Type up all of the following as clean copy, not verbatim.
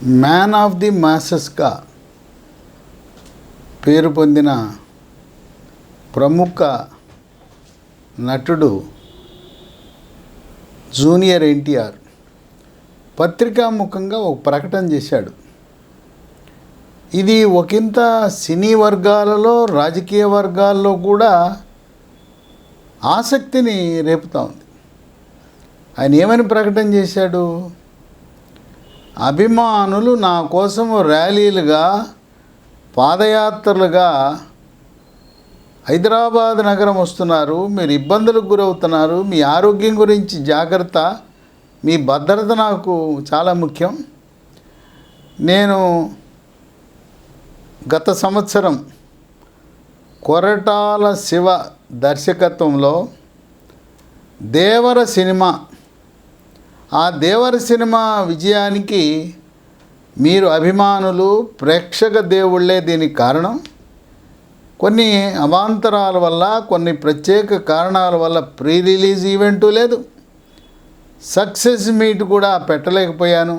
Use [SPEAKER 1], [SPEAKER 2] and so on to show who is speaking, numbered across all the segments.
[SPEAKER 1] Man of the మాసెస్గా పేరు పొందిన ప్రముఖ నటుడు జూనియర్ ఎన్టీఆర్ పత్రికాముఖంగా ఒక ప్రకటన చేశాడు. ఇది ఒకంత సినీ వర్గాలలో, రాజకీయ వర్గాల్లో కూడా ఆసక్తిని రేపుతూ ఉంది. ఆయన ఏమని ప్రకటన చేశాడు? అభిమానులు నా కోసం ర్యాలీలుగా, పాదయాత్రలుగా హైదరాబాద్ నగరం వస్తున్నారు. మీరు ఇబ్బందులకు గురవుతున్నారు. మీ ఆరోగ్యం గురించి జాగ్రత్త, మీ భద్రత నాకు చాలా ముఖ్యం. నేను గత సంవత్సరం కొరటాల శివ దర్శకత్వంలో దేవర సినిమా, ఆ దేవర సినిమా విజయానికి మీరు అభిమానులు, ప్రేక్షక దేవుళ్ళే దీనికి కారణం. కొన్ని అవాంతరాల వల్ల, కొన్ని ప్రత్యేక కారణాల వల్ల ప్రీ రిలీజ్ ఈవెంటు లేదు, సక్సెస్ మీట్ కూడా పెట్టలేకపోయాను.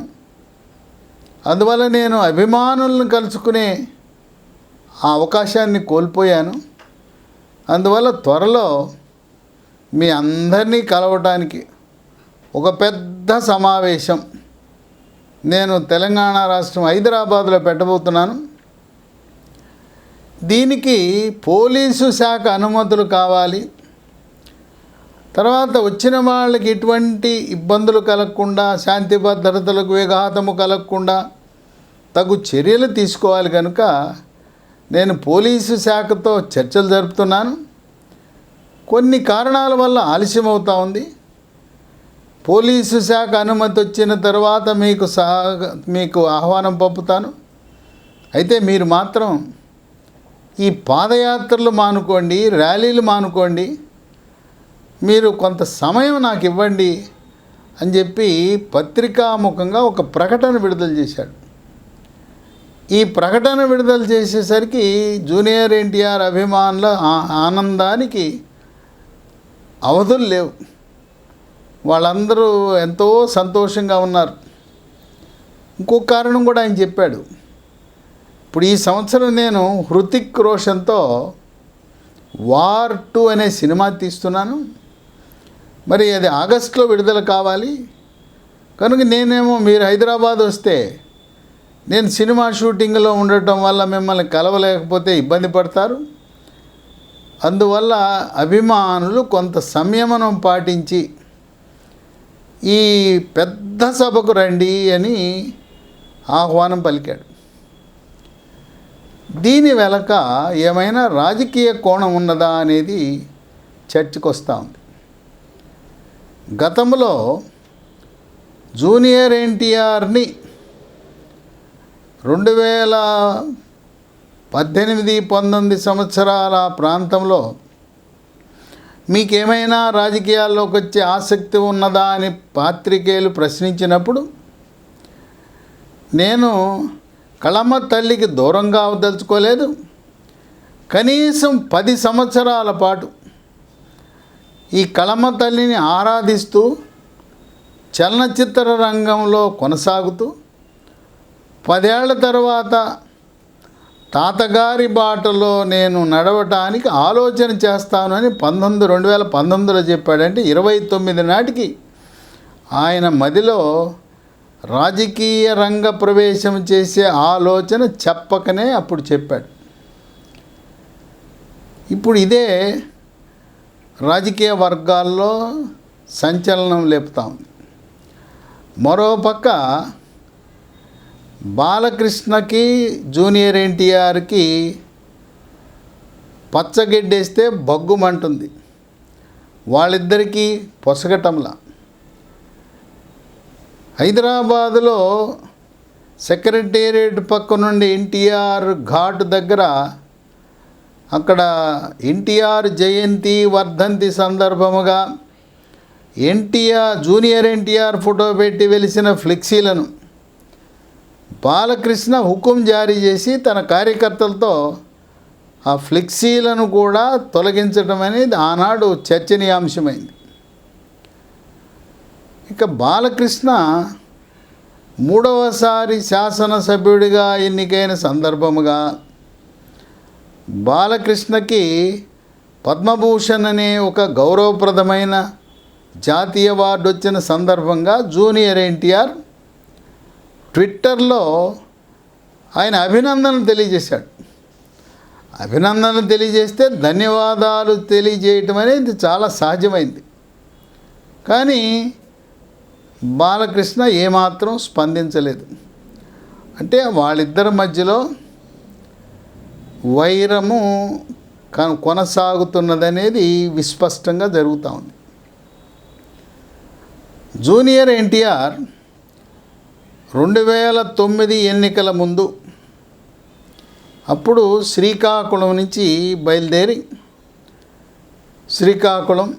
[SPEAKER 1] అందువల్ల నేను అభిమానులను కలుసుకునే ఆ అవకాశాన్ని కోల్పోయాను. అందువల్ల త్వరలో మీ అందరినీ కలవటానికి ఒక పెద్ద సమావేశం నేను తెలంగాణ రాష్ట్రం హైదరాబాద్లో పెట్టబోతున్నాను. దీనికి పోలీసు శాఖ అనుమతులు కావాలి. తర్వాత వచ్చిన వాళ్ళకి ఎటువంటి ఇబ్బందులు కలగకుండా, శాంతి భద్రతలకు విఘాతము కలగకుండా తగు చర్యలు తీసుకోవాలి. కనుక నేను పోలీసు శాఖతో చర్చలు జరుపుతున్నాను. కొన్ని కారణాల వల్ల ఆలస్యం అవుతూ ఉంది. పోలీసు శాఖ అనుమతి వచ్చిన తర్వాత మీకు ఆహ్వానం పంపుతాను. అయితే మీరు మాత్రం ఈ పాదయాత్రలు మానుకోండి, ర్యాలీలు మానుకోండి, మీరు కొంత సమయం నాకు ఇవ్వండి అని చెప్పి పత్రికాముఖంగా ఒక ప్రకటన విడుదల చేశాడు. ఈ ప్రకటన విడుదల చేసేసరికి జూనియర్ ఎన్టీఆర్ అభిమానుల ఆనందానికి అవధులు లేవు. వాళ్ళందరూ ఎంతో సంతోషంగా ఉన్నారు. ఇంకొక కారణం కూడా ఆయన చెప్పాడు. ఇప్పుడు ఈ సంవత్సరం నేను హృతిక్ రోషన్తో వార్ 2 అనే సినిమా తీస్తున్నాను. మరి అది ఆగస్టులో విడుదల కావాలి. కనుక నేనేమో మీరు హైదరాబాద్ వస్తే నేను సినిమా షూటింగ్లో ఉండటం వల్ల మిమ్మల్ని కలవలేకపోతే ఇబ్బంది పడతారు. అందువల్ల అభిమానులు కొంత సంయమనం పాటించి ఈ పెద్ద సభకు రండి అని ఆహ్వానం పలికాడు. దీని వెనక ఏమైనా రాజకీయ కోణం ఉన్నదా అనేది చర్చకు వస్తూ ఉంది. గతంలో జూనియర్ ఎన్టీఆర్ని 2018-19 సంవత్సరాల ప్రాంతంలో మీకేమైనా రాజకీయాల్లోకి వచ్చే ఆసక్తి ఉన్నదా అని పాత్రికేయులు ప్రశ్నించినప్పుడు నేను కళమ్మ తల్లికి దూరంగా అవదలుచుకోలేదు. కనీసం 10 సంవత్సరాల పాటు ఈ కళమ్మ తల్లిని ఆరాధిస్తూ చలనచిత్ర రంగంలో కొనసాగుతూ 10 ఏళ్ల తర్వాత తాతగారి బాటలో నేను నడవటానికి ఆలోచన చేస్తాను అని 2019లో చెప్పాడంటే 29 నాటికి ఆయన మదిలో రాజకీయ రంగ ప్రవేశం చేసే ఆలోచన చెప్పకనే అప్పుడు చెప్పాడు. ఇప్పుడు ఇదే రాజకీయ వర్గాల్లో సంచలనం లేపుతా ఉంది. మరోపక్క బాలకృష్ణకి, జూనియర్ ఎన్టీఆర్కి పచ్చగడ్డేస్తే బగ్గుమంటుంది. వాళ్ళిద్దరికీ పొసగటంలా. హైదరాబాదులో సెక్రటేరియట్ పక్క నుండి ఎన్టీఆర్ ఘాట్ దగ్గర అక్కడ ఎన్టీఆర్ జయంతి వర్ధంతి సందర్భముగా జూనియర్ ఎన్టీఆర్ ఫోటో పెట్టి వెలిసిన ఫ్లెక్సీలను బాలకృష్ణ హుకుం జారీ చేసి తన కార్యకర్తలతో ఆ ఫ్లెక్సీలను కూడా తొలగించడం అనేది ఆనాడు చర్చనీయాంశమైంది. ఇక బాలకృష్ణ మూడవసారి శాసనసభ్యుడిగా ఎన్నికైన సందర్భముగా బాలకృష్ణకి పద్మభూషణ్ అనే ఒక గౌరవప్రదమైన జాతీయ అవార్డు వచ్చిన సందర్భంగా జూనియర్ ఎన్టీఆర్ ట్విట్టర్లో ఆయన అభినందనలు తెలియజేశాడు. అభినందనలు తెలియజేస్తే ధన్యవాదాలు తెలియజేయటం అనేది చాలా సహజమైంది. కానీ బాలకృష్ణ ఏమాత్రం స్పందించలేదు. అంటే వాళ్ళిద్దరి మధ్యలో వైరము కొనసాగుతున్నదనేది విస్పష్టంగా జరుగుతూ ఉంది. జూనియర్ ఎన్టీఆర్ 2009 ఎన్నికల ముందు అప్పుడు శ్రీకాకుళం నుంచి బయలుదేరి శ్రీకాకుళం,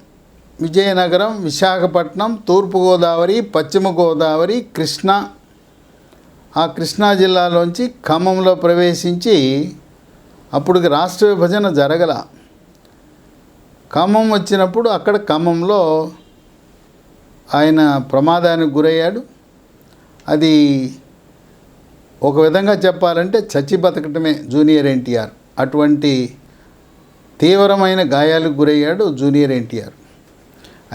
[SPEAKER 1] విజయనగరం, విశాఖపట్నం, తూర్పుగోదావరి, పశ్చిమ గోదావరి, కృష్ణా జిల్లాలోంచి ఖమ్మంలో ప్రవేశించి అప్పటికి రాష్ట్ర విభజన జరగల. ఖమ్మం వచ్చినప్పుడు అక్కడ ఖమ్మంలో ఆయన ప్రమాదానికి గురయ్యాడు. అది ఒక విధంగా చెప్పాలంటే చచ్చి బతకటమే జూనియర్ ఎన్టీఆర్. అటువంటి తీవ్రమైన గాయాలకు గురయ్యాడు జూనియర్ ఎన్టీఆర్.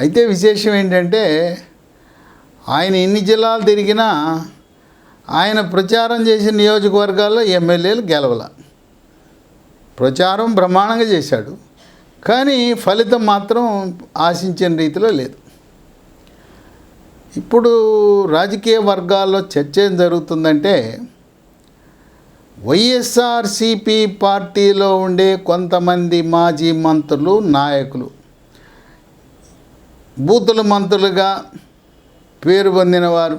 [SPEAKER 1] అయితే విశేషం ఏంటంటే ఆయన ఎన్ని జిల్లాలు తిరిగినా ఆయన ప్రచారం చేసిన నియోజకవర్గాల్లో ఎమ్మెల్యేలు గెలవల. ప్రచారం బ్రహ్మాండంగా చేశాడు, కానీ ఫలితం మాత్రం ఆశించిన రీతిలో లేదు. ఇప్పుడు రాజకీయ వర్గాల్లో చర్చ ఏం జరుగుతుందంటే వైఎస్ఆర్సీపీ పార్టీలో ఉండే కొంతమంది మాజీ మంత్రులు, నాయకులు, బూతుల మంత్రులుగా పేరు పొందినవారు,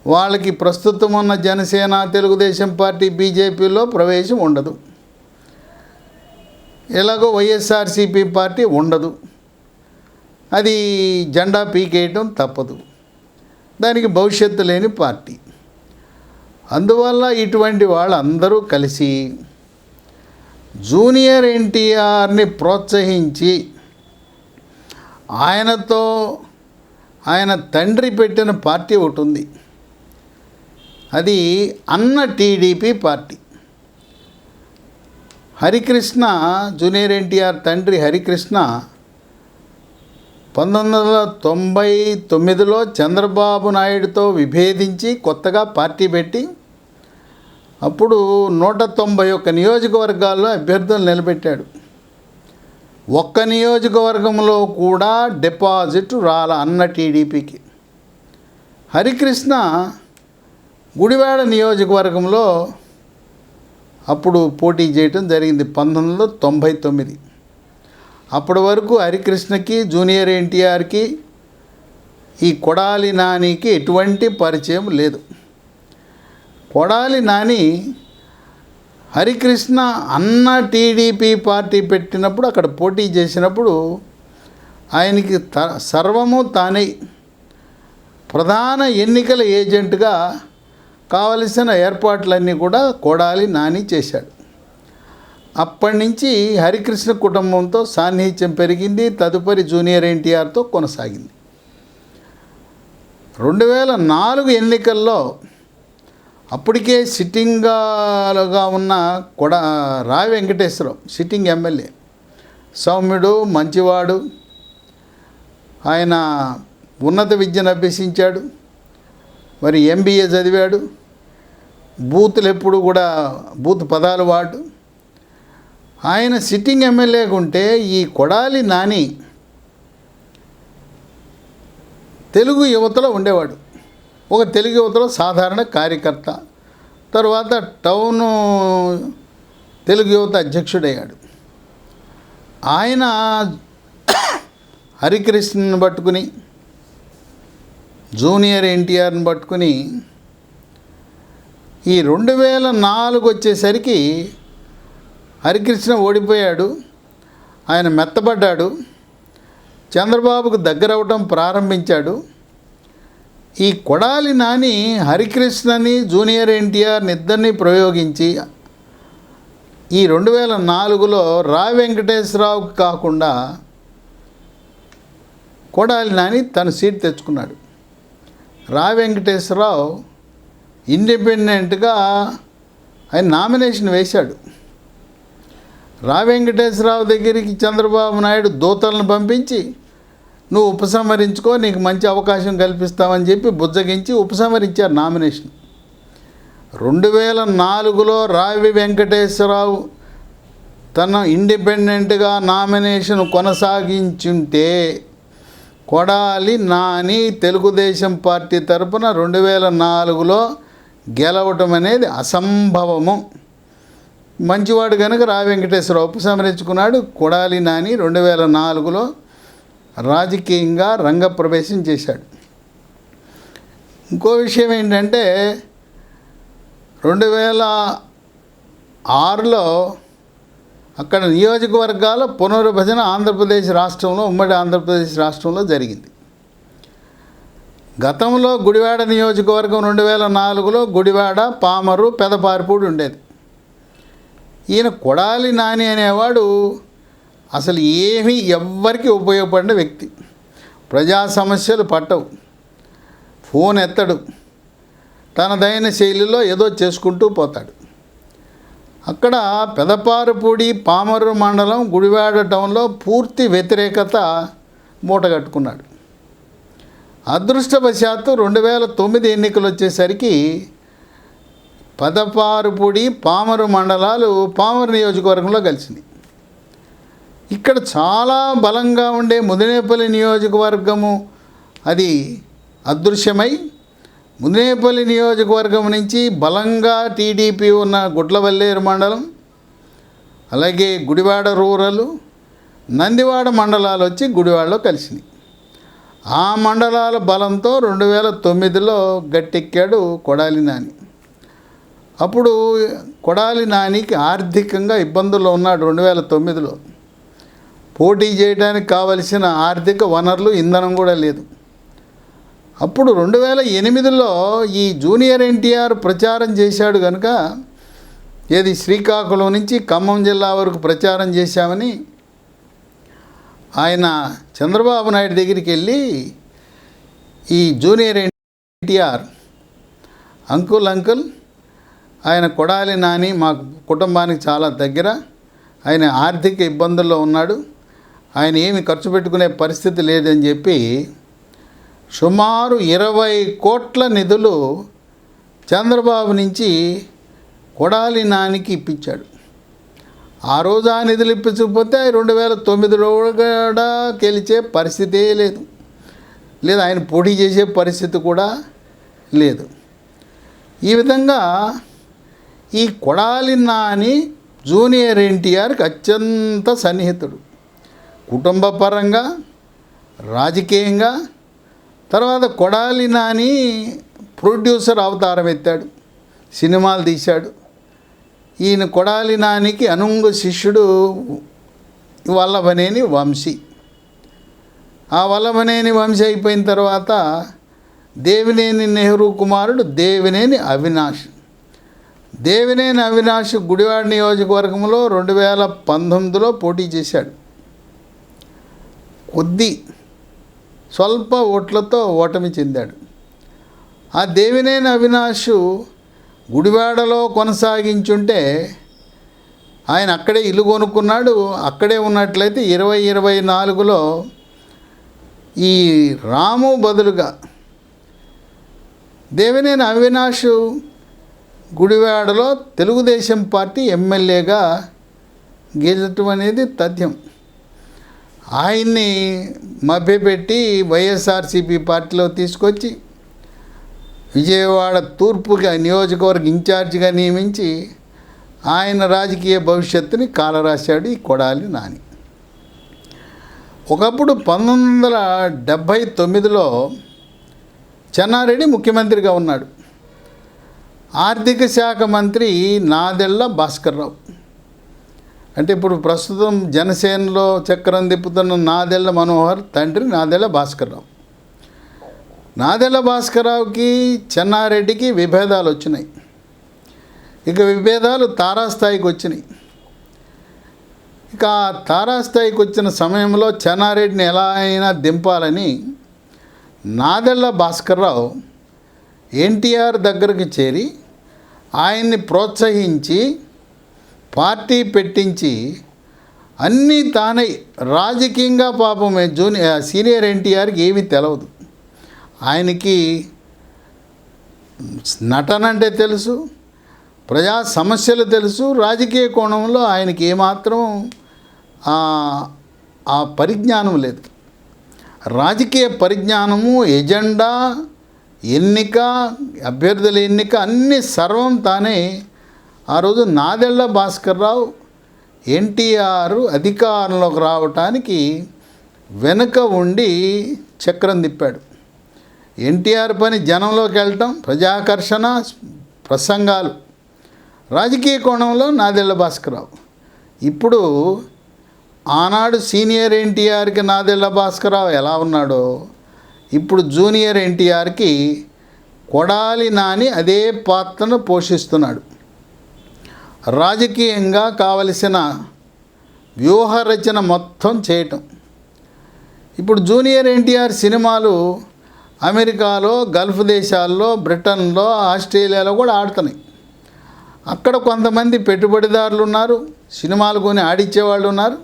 [SPEAKER 1] వాళ్ళకి ప్రస్తుతం ఉన్న జనసేన, తెలుగుదేశం పార్టీ, బీజేపీలో ప్రవేశం ఉండదు. ఎలాగో వైఎస్ఆర్సీపీ పార్టీ ఉండదు, అది జెండా పీకేయటం తప్పదు, దానికి భవిష్యత్తు లేని పార్టీ. అందువల్ల ఇటువంటి వాళ్ళందరూ కలిసి జూనియర్ ఎన్టీఆర్ని ప్రోత్సహించి ఆయన తండ్రి పెట్టిన పార్టీ ఒకటి ఉంది, అది అన్న TDP party. Harikrishna, junior NTR తండ్రి హరికృష్ణ 1999లో చంద్రబాబు నాయుడుతో విభేదించి కొత్తగా పార్టీ పెట్టి అప్పుడు 191 నియోజకవర్గాల్లో అభ్యర్థులు నిలబెట్టాడు. ఒక్క నియోజకవర్గంలో కూడా డిపాజిట్ రాల అన్న టీడీపీకి. హరికృష్ణ గుడివాడ నియోజకవర్గంలో అప్పుడు పోటీ చేయటం జరిగింది 1999. అప్పటి వరకు హరికృష్ణకి, జూనియర్ ఎన్టీఆర్కి, ఈ కొడాలి నానికి ఎటువంటి పరిచయం లేదు. కొడాలి నాని హరికృష్ణ అన్న టీడీపీ పార్టీ పెట్టినప్పుడు అక్కడ పోటీ చేసినప్పుడు ఆయనకి సర్వము తానే ప్రధాన ఎన్నికల ఏజెంట్గా కావలసిన ఏర్పాట్లన్నీ కూడా కొడాలి నాని చేశాడు. అప్పటి నుంచి హరికృష్ణ కుటుంబంతో సాన్నిహిత్యం పెరిగింది. తదుపరి జూనియర్ ఎన్టీఆర్తో కొనసాగింది. 2004 ఎన్నికల్లో అప్పటికే సిట్టింగ్గా ఉన్న రావి వెంకటేశ్వరరావు, సిట్టింగ్ ఎమ్మెల్యే, సౌమ్యుడు, మంచివాడు, ఆయన ఉన్నత విద్యను అభ్యసించాడు, మరి ఎంబీఏ చదివాడు, బూతులు ఎప్పుడు కూడా బూత్ పదాలు వాడు. ఆయన సిట్టింగ్ ఎమ్మెల్యేగా ఉంటే ఈ కొడాలి నాని తెలుగు యువతలో ఉండేవాడు. ఒక తెలుగు యువతలో సాధారణ కార్యకర్త, తర్వాత టౌను తెలుగు యువత అధ్యక్షుడయ్యాడు. ఆయన హరికృష్ణని పట్టుకుని, జూనియర్ ఎన్టీఆర్ని పట్టుకుని ఈ 2004 వచ్చేసరికి హరికృష్ణ ఓడిపోయాడు. ఆయన మెత్తబడ్డాడు, చంద్రబాబుకు దగ్గరవటం ప్రారంభించాడు. ఈ కొడాలి నాని హరికృష్ణని, జూనియర్ ఎన్టీఆర్ని ఇద్దరిని ప్రయోగించి ఈ 2004లో రావి వెంకటేశ్వరరావుకి కాకుండా కొడాలి నాని తన సీట్ తెచ్చుకున్నాడు. రా వెంకటేశ్వరరావు ఇండిపెండెంట్గా ఆయన నామినేషన్ వేశాడు. రా వెంకటేశ్వరరావు దగ్గరికి చంద్రబాబు నాయుడు దూతలను పంపించి నువ్వు ఉపసంహరించుకో, నీకు మంచి అవకాశం కల్పిస్తామని చెప్పి బుజ్జగించి ఉపసంహరించారు నామినేషన్. 2004లో రావి వెంకటేశ్వరరావు తన ఇండిపెండెంట్గా నామినేషన్ కొనసాగించుంటే కొడాలి నాని తెలుగుదేశం పార్టీ తరపున 2004లో గెలవటం అనేది అసంభవము. మంచివాడు కనుక రా వెంకటేశ్వరరావు ఉపసంహరించుకున్నాడు. కొడాలి నాని 2004లో రాజకీయంగా రంగప్రవేశం చేశాడు. ఇంకో విషయం ఏంటంటే 2006లో అక్కడ నియోజకవర్గాల పునర్విభజన ఆంధ్రప్రదేశ్ రాష్ట్రంలో, ఉమ్మడి ఆంధ్రప్రదేశ్ రాష్ట్రంలో జరిగింది. గతంలో గుడివాడ నియోజకవర్గం 2004లో గుడివాడ, పామరు, పెదపారిపూడి ఉండేది. ఈయన కొడాలి నాని అనేవాడు అసలు ఏమీ ఎవ్వరికి ఉపయోగపడిన వ్యక్తి. ప్రజా సమస్యలు పట్టవు, ఫోన్ ఎత్తడు, తనదైన శైలిలో ఏదో చేసుకుంటూ పోతాడు. అక్కడ పెదపారుపూడి, పామరు మండలం, గుడివాడ టౌన్లో పూర్తి వ్యతిరేకత మూటగట్టుకున్నాడు. అదృష్టవశాత్తు 2009 ఎన్నికలు వచ్చేసరికి పెదపారుపూడి, పామరు మండలాలు పామరు నియోజకవర్గంలో కలిసినాయి. ఇక్కడ చాలా బలంగా ఉండే ముదినేపల్లి నియోజకవర్గము అది అదృశ్యమై ముదినేపల్లి నియోజకవర్గం నుంచి బలంగా టీడీపీ ఉన్న గుడ్లవల్లేరు మండలం, అలాగే గుడివాడ రూరల్, నందివాడ మండలాలు వచ్చి గుడివాడలో కలిసినాయి. ఆ మండలాల బలంతో 2009లో గట్టెక్కాడు కొడాలి నాని. అప్పుడు కొడాలి నానికి ఆర్థికంగా ఇబ్బందుల్లో ఉన్నాడు. 2009లో పోటీ చేయడానికి కావలసిన ఆర్థిక వనరులు, ఇంధనం కూడా లేదు. అప్పుడు 2008లో ఈ జూనియర్ ఎన్టీఆర్ ప్రచారం చేశాడు కనుక, ఏది శ్రీకాకుళం నుంచి ఖమ్మం జిల్లా వరకు ప్రచారం చేశామని ఆయన చంద్రబాబు నాయుడు దగ్గరికి వెళ్ళి ఈ జూనియర్ ఎన్టీఆర్ అంకుల్ ఆయన కొడాలి నాని మా కుటుంబానికి చాలా దగ్గర, ఆయన ఆర్థిక ఇబ్బందుల్లో ఉన్నాడు, ఆయన ఏమి ఖర్చు పెట్టుకునే పరిస్థితి లేదని చెప్పి సుమారు 20 కోట్ల నిధులు చంద్రబాబు నుంచి కొడాలి నానికి ఇప్పించాడు. ఆ రోజు ఆ నిధులు ఇప్పించకపోతే 2009లో కూడా గెలిచే పరిస్థితే లేదు, ఆయన పోటీ చేసే పరిస్థితి కూడా లేదు. ఈ విధంగా ఈ కొడాలి నాని జూనియర్ ఎన్టీఆర్కి అత్యంత సన్నిహితుడు, కుటుంబ పరంగా, రాజకీయంగా. తర్వాత కొడాలి నాని ప్రొడ్యూసర్ అవతారం ఎత్తాడు, సినిమాలు తీశాడు. ఈయన కొడాలి నానికి అనుంగు శిష్యుడు వల్లభనేని వంశీ. ఆ వల్లభనేని వంశీ అయిపోయిన తర్వాత దేవినేని నెహ్రూ కుమారుడు దేవినేని అవినాష్. దేవినేని అవినాష్ గుడివాడ నియోజకవర్గంలో 2019లో పోటీ చేశాడు. స్వల్ప ఓట్లతో ఓటమి చెందాడు. ఆ దేవినేని అవినాష్ గుడివాడలో కొనసాగించుంటే ఆయన అక్కడే ఇల్లు కొనుక్కున్నాడు. అక్కడే ఉన్నట్లయితే 2024లో ఈ రాము బదులుగా దేవినేని అవినాష్ గుడివాడలో తెలుగుదేశం పార్టీ ఎమ్మెల్యేగా గెలవటం అనేది తథ్యం. ఆయన్ని మభ్యపెట్టి వైఎస్ఆర్సీపీ పార్టీలో తీసుకొచ్చి విజయవాడ తూర్పు నియోజకవర్గ ఇన్ఛార్జిగా నియమించి ఆయన రాజకీయ భవిష్యత్తుని కాలరాశాడు ఈ కొడాలి నాని. ఒకప్పుడు 1979లో చెన్నారెడ్డి ముఖ్యమంత్రిగా ఉన్నాడు. ఆర్థిక శాఖ మంత్రి నాదెళ్ల భాస్కర్రావు. అంటే ఇప్పుడు ప్రస్తుతం జనసేనలో చక్రం తిప్పుతున్న నాదెళ్ల మనోహర్ తండ్రి నాదెళ్ల భాస్కర్రావు. నాదెళ్ల భాస్కర్రావుకి చెన్నారెడ్డికి విభేదాలు వచ్చినాయి. ఇక విభేదాలు తారాస్థాయికి వచ్చినాయి. ఇక తారాస్థాయికి వచ్చిన సమయంలో చెన్నారెడ్డిని ఎలా అయినా దింపాలని నాదెళ్ల భాస్కర్రావు ఎన్టీఆర్ దగ్గరకు చేరి ఆయన్ని ప్రోత్సహించి పార్టీ పెట్టించి అన్నీ తానై రాజకీయంగా పాపం సీనియర్ ఎన్టీఆర్కి ఏమీ తెలవదు. ఆయనకి నటన అంటే తెలుసు, ప్రజా సమస్యలు తెలుసు, రాజకీయ కోణంలో ఆయనకి ఏమాత్రం ఆ పరిజ్ఞానం లేదు. రాజకీయ పరిజ్ఞానము, ఎజెండా, ఎన్నిక, అభ్యర్థుల ఎన్నిక అన్నీ సర్వం తానే. ఆ రోజు నాదెళ్ల భాస్కర్రావు ఎన్టీఆర్ అధికారంలోకి రావటానికి వెనుక ఉండి చక్రం తిప్పాడు. ఎన్టీఆర్ పని జనంలోకి వెళ్ళటం, ప్రజాకర్షణ, ప్రసంగాలు. రాజకీయ కోణంలో నాదెళ్ల భాస్కర్రావు. ఇప్పుడు ఆనాడు సీనియర్ ఎన్టీఆర్కి నాదెళ్ల భాస్కర్రావు ఎలా ఉన్నాడో ఇప్పుడు జూనియర్ ఎన్టీఆర్కి కొడాలి నాని అదే పాత్రను పోషిస్తున్నాడు. రాజకీయంగా కావలసిన వ్యూహరచన మొత్తం చేయటం. ఇప్పుడు జూనియర్ ఎన్టీఆర్ సినిమాలు అమెరికాలో, గల్ఫ్ దేశాల్లో, బ్రిటన్లో, ఆస్ట్రేలియాలో కూడా ఆడుతున్నాయి. అక్కడ కొంతమంది పెట్టుబడిదారులు ఉన్నారు, సినిమాలు కొని ఆడిచ్చేవాళ్ళు ఉన్నారు.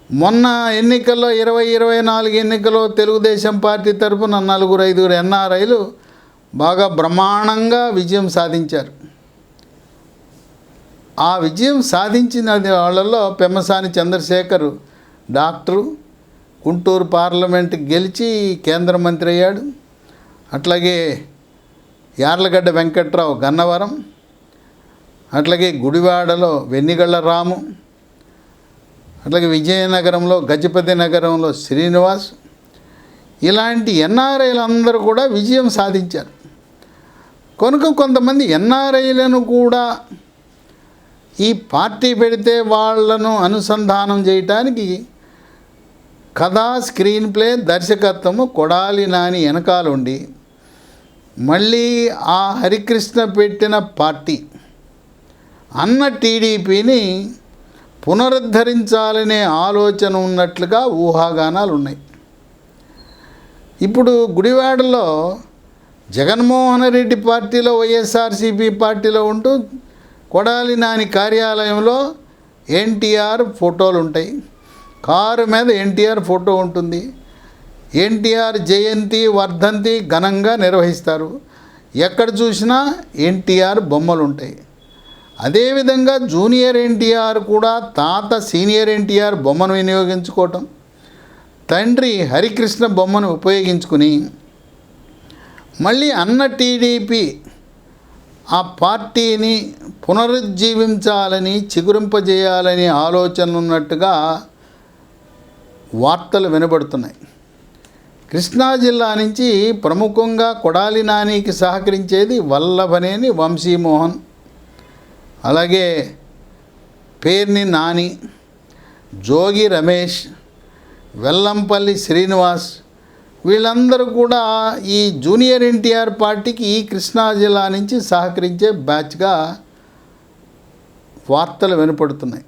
[SPEAKER 1] మొన్న ఎన్నికల్లో 2024 ఎన్నికల్లో తెలుగుదేశం పార్టీ తరఫున 4-5 ఎన్ఆర్ఐలు బాగా బ్రహ్మాండంగా విజయం సాధించారు. ఆ విజయం సాధించిన వాళ్ళల్లో పెమ్మసాని చంద్రశేఖర్ డాక్టరు, గుంటూరు పార్లమెంట్ గెలిచి కేంద్ర మంత్రి అయ్యాడు. అట్లాగే యార్లగడ్డ వెంకట్రావు గన్నవరం, అట్లాగే గుడివాడలో వెన్నిగళ్ళ రాము, అట్లాగే విజయనగరంలో గజపతి నగరంలో శ్రీనివాస్, ఇలాంటి ఎన్ఆర్ఐలందరూ కూడా విజయం సాధించారు. కనుక కొంతమంది ఎన్ఆర్ఐలను కూడా ఈ పార్టీ పెడితే వాళ్లను అనుసంధానం చేయటానికి కథా, స్క్రీన్ ప్లే, దర్శకత్వము కొడాలి నాని వెనకాలండి మళ్ళీ ఆ హరికృష్ణ పెట్టిన పార్టీ అన్న టీడీపీని పునరుద్ధరించాలనే ఆలోచన ఉన్నట్లుగా ఊహాగానాలు ఉన్నాయి. ఇప్పుడు గుడివాడలో జగన్మోహన్ రెడ్డి పార్టీలో, వైఎస్ఆర్సీపీ పార్టీలో ఉంటూ కొడాలి నాని కార్యాలయంలో ఎన్టీఆర్ ఫోటోలు ఉంటాయి. కారు మీద ఎన్టీఆర్ ఫోటో ఉంటుంది. ఎన్టీఆర్ జయంతి, వర్ధంతి ఘనంగా నిర్వహిస్తారు. ఎక్కడ చూసినా ఎన్టీఆర్ బొమ్మలు ఉంటాయి. అదేవిధంగా జూనియర్ ఎన్టీఆర్ కూడా తాత సీనియర్ ఎన్టీఆర్ బొమ్మను వినియోగించుకోవటం, తండ్రి హరికృష్ణ బొమ్మను ఉపయోగించుకుని మళ్ళీ అన్న టీడీపీ ఆ పార్టీని పునరుజ్జీవించాలని, చిగురింపజేయాలని ఆలోచన ఉన్నట్టుగా వార్తలు వినబడుతున్నాయి. కృష్ణా జిల్లా నుంచి ప్రముఖంగా కొడాలి నానికి సహకరించేది వల్లభనేని వంశీమోహన్, అలాగే పేర్ని నాని, జోగి రమేష్, వెల్లంపల్లి శ్రీనివాస్, వీళ్ళందరూ కూడా ఈ జూనియర్ ఎన్టీఆర్ పార్టీకి ఈ కృష్ణా జిల్లా నుంచి సహకరించే బ్యాచ్గా వార్తలు వినపడుతున్నాయి.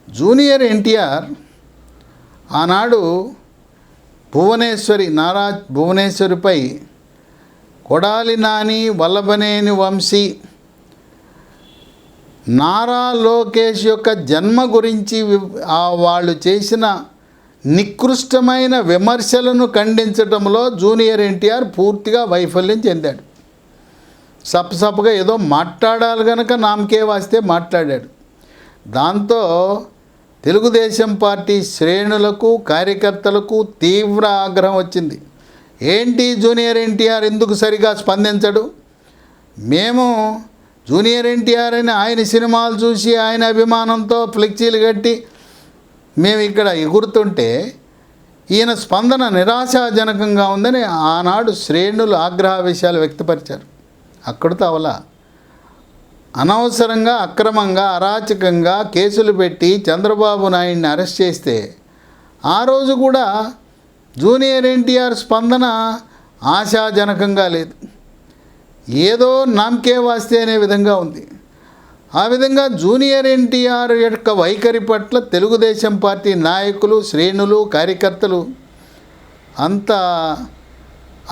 [SPEAKER 1] జూనియర్ ఎన్టీఆర్ ఆనాడు నారా భువనేశ్వరిపై కొడాలి నాని, వల్లభనేని వంశీ, నారా లోకేష్ యొక్క జన్మ గురించి వాళ్ళు చేసిన నికృష్టమైన విమర్శలను ఖండించడంలో జూనియర్ ఎన్టీఆర్ పూర్తిగా వైఫల్యం చెందాడు. సపసపగా ఏదో మాట్లాడాలి కనుక నామకే వాస్తే మాట్లాడాడు. దాంతో తెలుగుదేశం పార్టీ శ్రేణులకు, కార్యకర్తలకు తీవ్ర ఆగ్రహం వచ్చింది. ఏంటి జూనియర్ ఎన్టీఆర్ ఎందుకు సరిగా స్పందించడు? మేము జూనియర్ ఎన్టీఆర్ అని ఆయన సినిమాలు చూసి ఆయన అభిమానంతో ఫ్లెక్సీలు కట్టి మేము ఇక్కడ ఎగురుతుంటే ఈయన స్పందన నిరాశాజనకంగా ఉందని ఆనాడు శ్రేణులు ఆగ్రహావేశాలు వ్యక్తపరిచారు. అక్కడితో అవలా అనవసరంగా, అక్రమంగా, అరాచకంగా కేసులు పెట్టి చంద్రబాబు నాయుడిని అరెస్ట్ చేస్తే ఆ రోజు కూడా జూనియర్ ఎన్టీఆర్ స్పందన ఆశాజనకంగా లేదు. ఏదో నామకే వాస్తే అనే విధంగా ఉంది. ఆ విధంగా జూనియర్ ఎన్టీఆర్ యొక్క వైఖరి పట్ల తెలుగుదేశం పార్టీ నాయకులు, శ్రేణులు, కార్యకర్తలు అంతా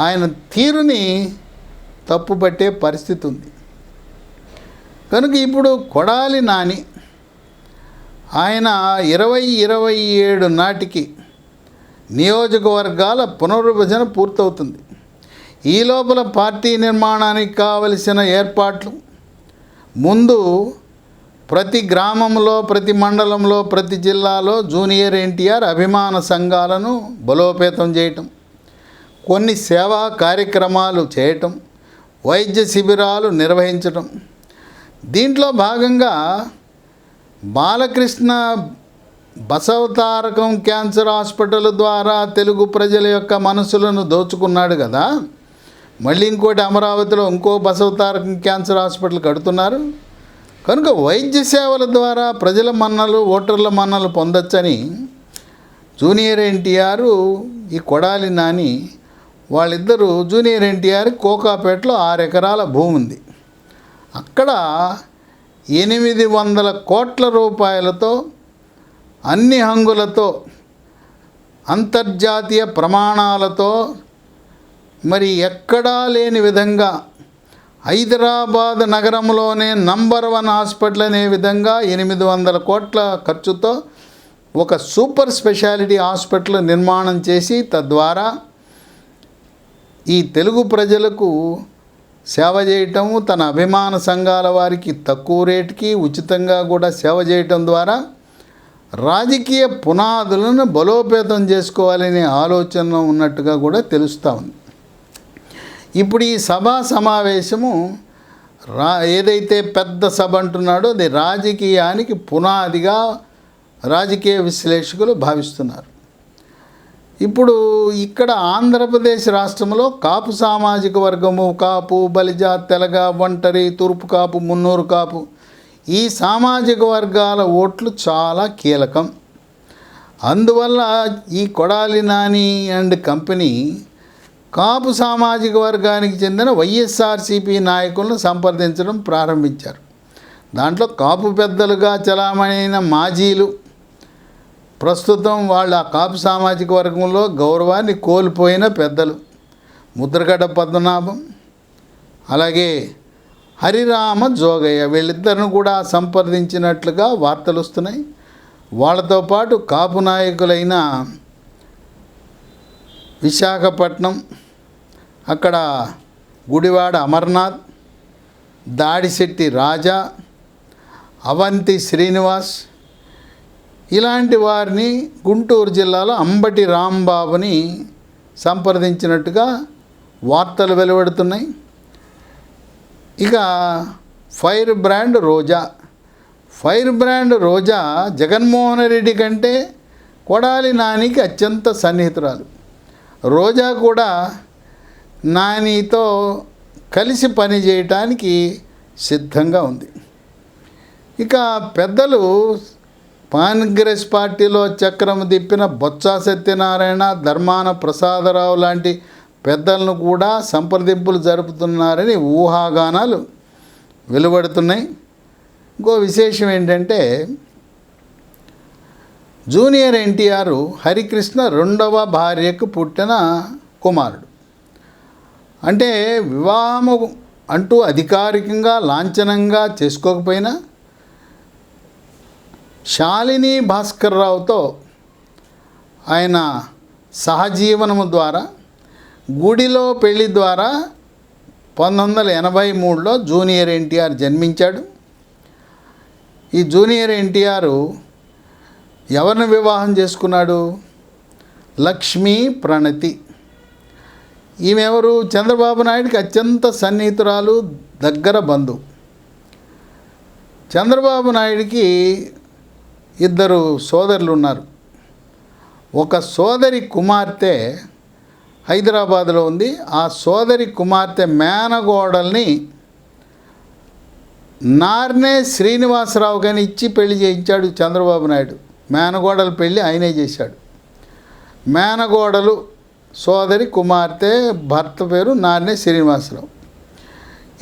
[SPEAKER 1] ఆయన తీరుని తప్పుపట్టే పరిస్థితి ఉంది. కనుక ఇప్పుడు కొడాలి నాని ఆయన 2027 నాటికి నియోజకవర్గాల పునర్విభజన పూర్తవుతుంది. ఈ లోపల పార్టీ నిర్మాణానికి కావలసిన ఏర్పాట్లు ముందు ప్రతి గ్రామంలో, ప్రతి మండలంలో, ప్రతి జిల్లాలో జూనియర్ ఎన్టీఆర్ అభిమాన సంఘాలను బలోపేతం చేయటం, కొన్ని సేవా కార్యక్రమాలు చేయటం, వైద్య శిబిరాలు నిర్వహించటం. దీంట్లో భాగంగా బాలకృష్ణ బసవతారకం క్యాన్సర్ హాస్పిటల్ ద్వారా తెలుగు ప్రజల యొక్క మనసులను దోచుకున్నాడు కదా. మళ్ళీ ఇంకోటి అమరావతిలో ఇంకో బసవతారకం క్యాన్సర్ హాస్పిటల్ కడుతున్నారు. కనుక వైద్య సేవల ద్వారా ప్రజల మన్నలు, ఓటర్ల మన్నలు పొందొచ్చని జూనియర్ ఎన్టీఆర్, ఈ కొడాలి నాని వాళ్ళిద్దరూ, జూనియర్ ఎన్టీఆర్ కోకాపేటలో 6 ఎకరాల భూమి ఉంది. అక్కడ 800 కోట్ల రూపాయలతో అన్ని హంగులతో అంతర్జాతీయ ప్రమాణాలతో మరి ఎక్కడా లేని విధంగా హైదరాబాద్ నగరంలోనే నంబర్ 1 హాస్పిటల్ అనే విధంగా 800 కోట్ల ఖర్చుతో ఒక సూపర్ స్పెషాలిటీ హాస్పిటల్ నిర్మాణం చేసి తద్వారా ఈ తెలుగు ప్రజలకు సేవ చేయటము, తన అభిమాన సంఘాల వారికి తక్కువ రేటుకి ఉచితంగా కూడా సేవ చేయటం ద్వారా రాజకీయ పునాదులను బలోపేతం చేసుకోవాలనే ఆలోచన ఉన్నట్టుగా కూడా తెలుస్తూ ఉంది. ఇప్పుడు ఈ సభా సమావేశము ఏదైతే పెద్ద సభ అంటున్నాడో అది రాజకీయానికి పునాదిగా రాజకీయ విశ్లేషకులు భావిస్తున్నారు. ఇప్పుడు ఇక్కడ ఆంధ్రప్రదేశ్ రాష్ట్రంలో కాపు సామాజిక వర్గము, కాపు, బలిజ, తెలగ, ఒంటరి, తూర్పు కాపు, మున్నూరు కాపు, ఈ సామాజిక వర్గాల ఓట్లు చాలా కీలకం. అందువల్ల ఈ కొడాలి నాని అండ్ కంపెనీ కాపు సామాజిక వర్గానికి చెందిన వైఎస్ఆర్సీపీ నాయకులను సంప్రదించడం ప్రారంభించారు. దాంట్లో కాపు పెద్దలుగా చలామణైన మాజీలు, ప్రస్తుతం వాళ్ళ కాపు సామాజిక వర్గంలో గౌరవాన్ని కోల్పోయిన పెద్దలు ముద్రగడ పద్మనాభం, అలాగే హరిరామ జోగయ్య, వీళ్ళిద్దరిని కూడా సంప్రదించినట్లుగా వార్తలు వస్తున్నాయి. వాళ్ళతో పాటు కాపు నాయకులైన విశాఖపట్నం, అక్కడ గుడివాడ అమర్నాథ్, దాడిశెట్టి రాజా, అవంతి శ్రీనివాస్, ఇలాంటి వారిని గుంటూరు జిల్లాలో అంబటి రాంబాబుని సంప్రదించినట్టుగా వార్తలు వెలువడుతున్నాయి. ఇక ఫైర్ బ్రాండ్ రోజా జగన్మోహన్ రెడ్డి కంటే కొడాలి నానికి అత్యంత సన్నిహితురాలు. రోజా కూడా నానితో కలిసి పని చేయటానికి సిద్ధంగా ఉంది. ఇక పెద్దలు కాంగ్రెస్ పార్టీలో చక్రం తిప్పిన బొత్స సత్యనారాయణ, ధర్మాన ప్రసాదరావు లాంటి పెద్దలను కూడా సంప్రదింపులు జరుపుతున్నారని ఊహాగానాలు వెలువడుతున్నాయి. ఇంకో విశేషం ఏంటంటే జూనియర్ ఎన్టీఆర్ హరికృష్ణ 2వ భార్యకు పుట్టిన కుమారుడు. అంటే వివాహము అంటూ అధికారికంగా లాంఛనంగా చేసుకోకపోయినా శాలిని భాస్కర్రావుతో ఆయన సహజీవనము ద్వారా, గుడిలో పెళ్లి ద్వారా 1983లో జూనియర్ ఎన్టీఆర్ జన్మించాడు. ఈ జూనియర్ ఎన్టీఆర్ ఎవరిని వివాహం చేసుకున్నాడు? లక్ష్మీ ప్రణతి. ఈమె ఎవరు? చంద్రబాబు నాయుడికి అత్యంత సన్నిహితురాలు, దగ్గర బంధువు. చంద్రబాబు నాయుడికి 2 సోదరులు ఉన్నారు. ఒక సోదరి కుమార్తె హైదరాబాద్లో ఉంది. ఆ సోదరి కుమార్తె మేనగోడల్ని నార్నే శ్రీనివాసరావు గారిని ఇచ్చి పెళ్లి చేయించాడు చంద్రబాబు నాయుడు. మేనగోడల పెళ్ళి ఆయనే చేశాడు. మేనగోడలు సోదరి కుమార్తె భర్త పేరు నార్నే శ్రీనివాసరావు.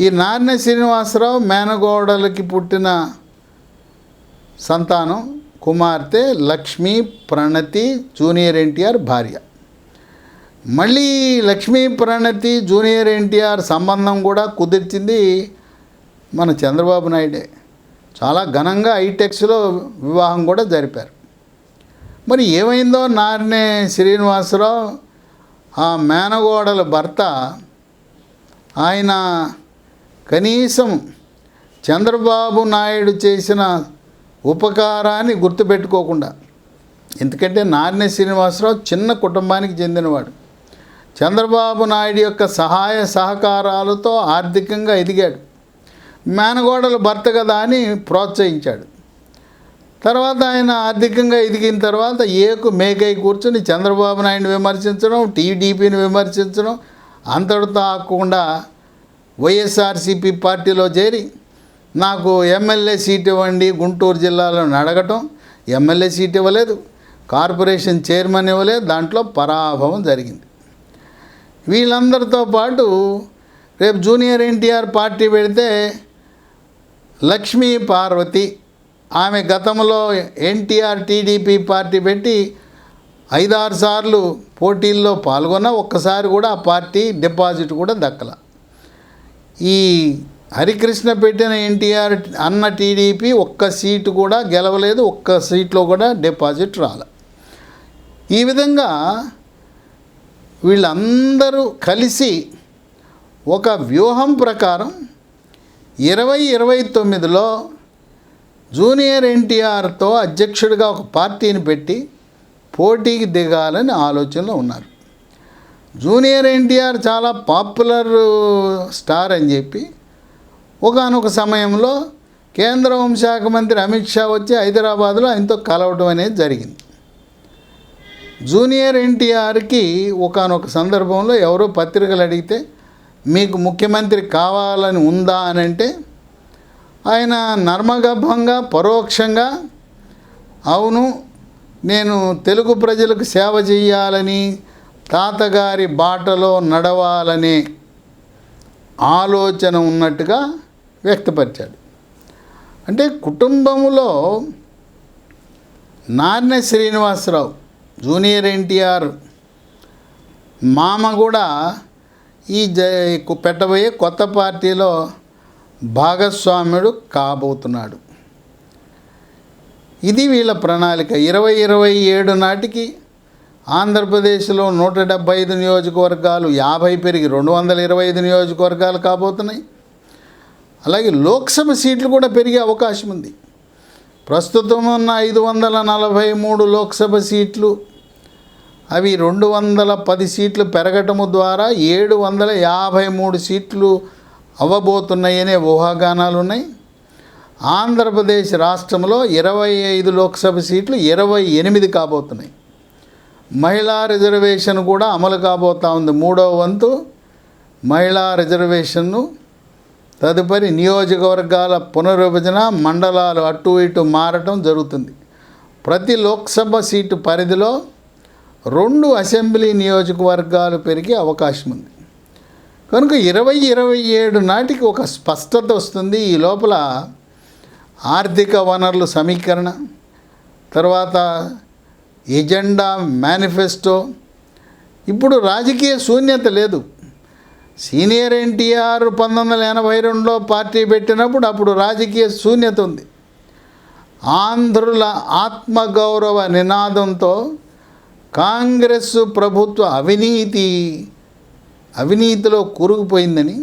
[SPEAKER 1] ఈ నార్నే శ్రీనివాసరావు మేనగోడలకి పుట్టిన సంతానం కుమార్తె లక్ష్మీ ప్రణతి, జూనియర్ ఎన్టీఆర్ భార్య. మళ్ళీ లక్ష్మీ ప్రణతి జూనియర్ ఎన్టీఆర్ సంబంధం కూడా కుదిర్చింది మన చంద్రబాబు నాయుడే. చాలా ఘనంగా ఐటెక్స్లో వివాహం కూడా జరిపారు. మరి ఏమైందో నారినే శ్రీనివాసరావు ఆ మేనగోడల భర్త, ఆయన కనీసం చంద్రబాబు నాయుడు చేసిన ఉపకారాన్ని గుర్తుపెట్టుకోకుండా, ఎందుకంటే నారినే శ్రీనివాసరావు చిన్న కుటుంబానికి చెందినవాడు, చంద్రబాబు నాయుడు యొక్క సహాయ సహకారాలతో ఆర్థికంగా ఎదిగాడు. మేనగోడల భర్త కదా అని ప్రోత్సహించాడు. తర్వాత ఆయన ఆర్థికంగా ఎదిగిన తర్వాత మేకై కూర్చొని చంద్రబాబు నాయుడు విమర్శించడం, టీడీపీని విమర్శించడం, అంతటితో ఆకుండా వైఎస్ఆర్సీపీ పార్టీలో చేరి నాకు ఎమ్మెల్యే సీట్ ఇవ్వండి గుంటూరు జిల్లాలో అడగటం, ఎమ్మెల్యే సీట్ ఇవ్వలేదు, కార్పొరేషన్ చైర్మన్ ఇవ్వలేదు, దాంట్లో పరాభవం జరిగింది. వీళ్ళందరితో పాటు రేపు జూనియర్ ఎన్టీఆర్ పార్టీ పెడితే లక్ష్మీ పార్వతి, ఆమె గతంలో ఎన్టీఆర్ టీడీపీ పార్టీ పెట్టి 5-6 సార్లు పోటీల్లో పాల్గొన్న, ఒక్కసారి కూడా ఆ పార్టీ డిపాజిట్ కూడా దక్కల. ఈ హరికృష్ణ పెట్టిన ఎన్టీఆర్ అన్న టీడీపీ ఒక్క సీటు కూడా గెలవలేదు, ఒక్క సీట్లో కూడా డిపాజిట్ రాల. ఈ విధంగా వీళ్ళందరూ కలిసి ఒక వ్యూహం ప్రకారం 2029లో జూనియర్ ఎన్టీఆర్తో అధ్యక్షుడిగా ఒక పార్టీని పెట్టి పోటీకి దిగాలని ఆలోచనలో ఉన్నారు. జూనియర్ ఎన్టీఆర్ చాలా పాపులర్ స్టార్ అని చెప్పి ఒకానొక సమయంలో కేంద్ర హోంశాఖ మంత్రి అమిత్ షా వచ్చి హైదరాబాద్లో ఆయనతో కలవడం అనేది జరిగింది. జూనియర్ ఎన్టీఆర్కి ఒకానొక సందర్భంలో ఎవరో పత్రికలు అడిగితే మీకు ముఖ్యమంత్రి కావాలని ఉందా అని అంటే ఆయన నర్మగర్భంగా పరోక్షంగా అవును, నేను తెలుగు ప్రజలకు సేవ చేయాలని, తాతగారి బాటలో నడవాలనే ఆలోచన ఉన్నట్టుగా వ్యక్తపరిచాడు. అంటే కుటుంబంలో నారినే శ్రీనివాసరావు జూనియర్ ఎన్టీఆర్ మామ కూడా ఈ పెట్టబోయే కొత్త పార్టీలో భాగస్వామ్యుడు కాబోతున్నాడు. ఇది వీళ్ళ ప్రణాళిక. 2027 నాటికి ఆంధ్రప్రదేశ్లో 175 నియోజకవర్గాలు 50 పెరిగి 225 నియోజకవర్గాలు కాబోతున్నాయి. అలాగే లోక్సభ సీట్లు కూడా పెరిగే అవకాశం ఉంది. ప్రస్తుతం ఉన్న 543 లోక్సభ సీట్లు అవి 210 సీట్లు పెరగటము ద్వారా 753 సీట్లు అవ్వబోతున్నాయనే ఊహాగానాలు ఉన్నాయి. ఆంధ్రప్రదేశ్ రాష్ట్రంలో 25 లోక్సభ సీట్లు 28 కాబోతున్నాయి. మహిళా రిజర్వేషన్ కూడా అమలు కాబోతా ఉంది. 3వ వంతు మహిళా రిజర్వేషన్ను తదుపరి నియోజకవర్గాల పునర్విభజన, మండలాలు అటు ఇటు మారటం జరుగుతుంది. ప్రతి లోక్సభ సీటు పరిధిలో 2 అసెంబ్లీ నియోజకవర్గాలు పెరిగే అవకాశం ఉంది. కనుక 2027 నాటికి ఒక స్పష్టత వస్తుంది. ఈ లోపల ఆర్థిక వనరుల సమీకరణ, తర్వాత ఎజెండా, మేనిఫెస్టో. ఇప్పుడు రాజకీయ శూన్యత లేదు. సీనియర్ ఎన్టీఆర్ 1982లో పార్టీ పెట్టినప్పుడు అప్పుడు రాజకీయ శూన్యత ఉంది. ఆంధ్రుల ఆత్మగౌరవ నినాదంతో కాంగ్రెస్ ప్రభుత్వ అవినీతిలో కూరుకుపోయిందని,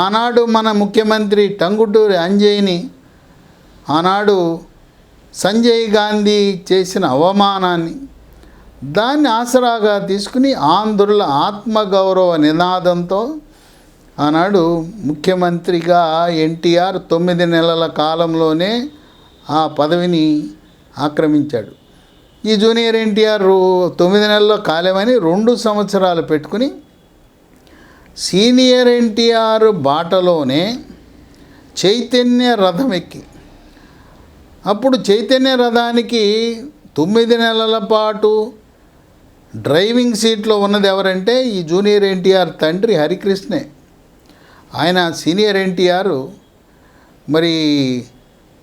[SPEAKER 1] ఆనాడు మన ముఖ్యమంత్రి టంగుటూరి అంజయ్యని, ఆనాడు సంజయ్ గాంధీ చేసిన అవమానాన్ని, దాన్ని ఆసరాగా తీసుకుని ఆంధ్రుల ఆత్మగౌరవ నినాదంతో ఆనాడు ముఖ్యమంత్రిగా ఎన్టీఆర్ 9 నెలల కాలంలోనే ఆ పదవిని ఆక్రమించాడు. ఈ జూనియర్ ఎన్టీఆర్ 9 నెలల్లో కాలేమని 2 సంవత్సరాలు పెట్టుకుని సీనియర్ ఎన్టీఆర్ బాటలోనే చైతన్య రథం ఎక్కి, అప్పుడు చైతన్య రథానికి 9 నెలల పాటు డ్రైవింగ్ సీట్లో ఉన్నది ఎవరంటే ఈ జూనియర్ ఎన్టీఆర్ తండ్రి హరికృష్ణే. ఆయన సీనియర్ ఎన్టీఆర్ మరి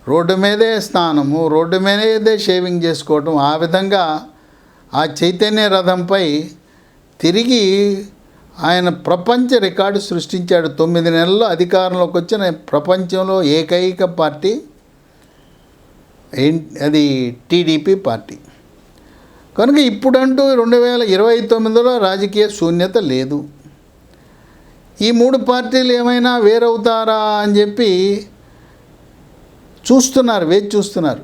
[SPEAKER 1] రోడ్డు మీదే స్నానము, రోడ్డు మీదే షేవింగ్ చేసుకోవటం, ఆ విధంగా ఆ చైతన్య రథంపై తిరిగి ఆయన ప్రపంచ రికార్డు సృష్టించాడు. 9 నెలల్లో అధికారంలోకి వచ్చిన ప్రపంచంలో ఏకైక పార్టీ అది టీడీపీ పార్టీ. కనుక ఇప్పుడంటూ 2029లో రాజకీయ శూన్యత లేదు. ఈ 3 పార్టీలు ఏమైనా వేరవుతారా అని చెప్పి చూస్తున్నారు, వేచి చూస్తున్నారు.